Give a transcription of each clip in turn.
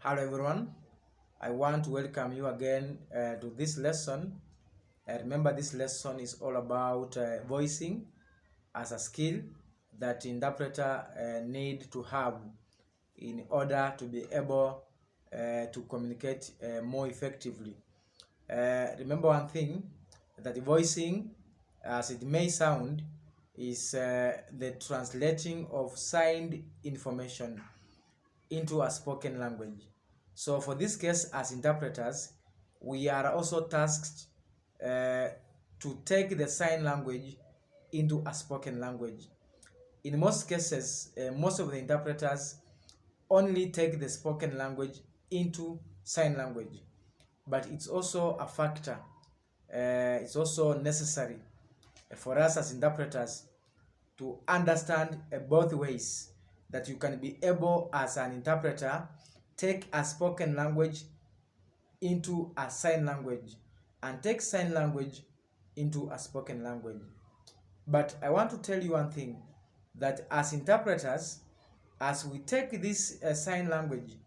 Hello everyone, I want to welcome you again to this lesson. Remember, this lesson is all about voicing as a skill that interpreter need to have in order to be able to communicate more effectively. Remember one thing, that voicing, as it may sound, is the translating of signed information into a spoken language. So for this case, as interpreters, we are also tasked to take the sign language into a spoken language. In most cases, most of the interpreters only take the spoken language into sign language, but it's also a factor. It's also necessary for us as interpreters to understand both ways, that you can be able as an interpreter take a spoken language into a sign language and take sign language into a spoken language. But I want to tell you one thing, that as interpreters, as we take this sign language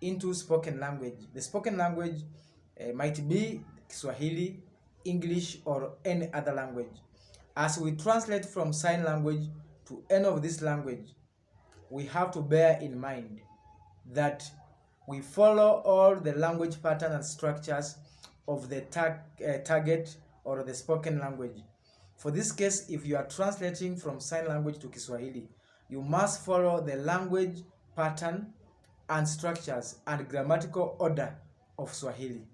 into spoken language, the spoken language might be Swahili, English, or any other language. As we translate from sign language to any of this language, we have to bear in mind that we follow all the language pattern and structures of the target or the spoken language. For this case, if you are translating from sign language to Kiswahili, you must follow the language pattern and structures and grammatical order of Swahili,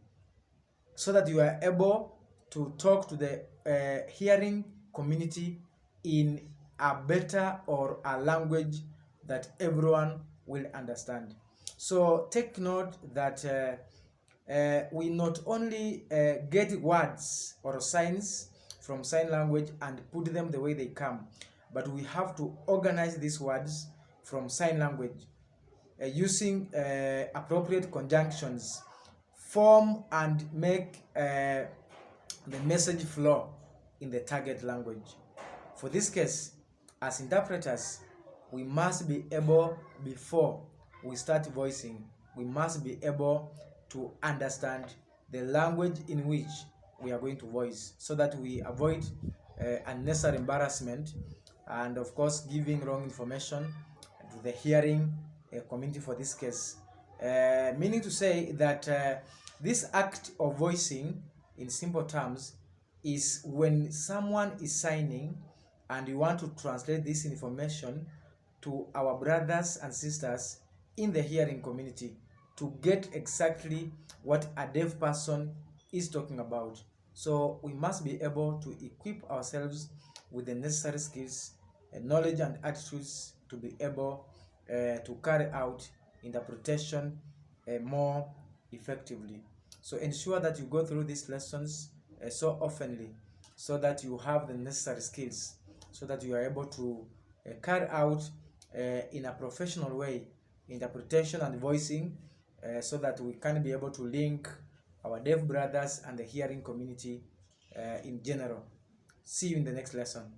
so that you are able to talk to the hearing community in a better or a language that everyone will understand. So take note that we not only get words or signs from sign language and put them the way they come, but we have to organize these words from sign language using appropriate conjunctions, form and make the message flow in the target language. For this case, as interpreters, we must be able, before we start voicing, we must be able to understand the language in which we are going to voice, so that we avoid unnecessary embarrassment and, of course, giving wrong information to the hearing community for this case. Meaning to say that this act of voicing, in simple terms, is when someone is signing and you want to translate this information to our brothers and sisters in the hearing community to get exactly what a deaf person is talking about. So we must be able to equip ourselves with the necessary skills, knowledge and attitudes to be able to carry out interpretation more effectively. So ensure that you go through these lessons so oftenly, so that you have the necessary skills, so that you are able to carry out in a professional way interpretation and voicing, so that we can be able to link our deaf brothers and the hearing community in general. See you in the next lesson.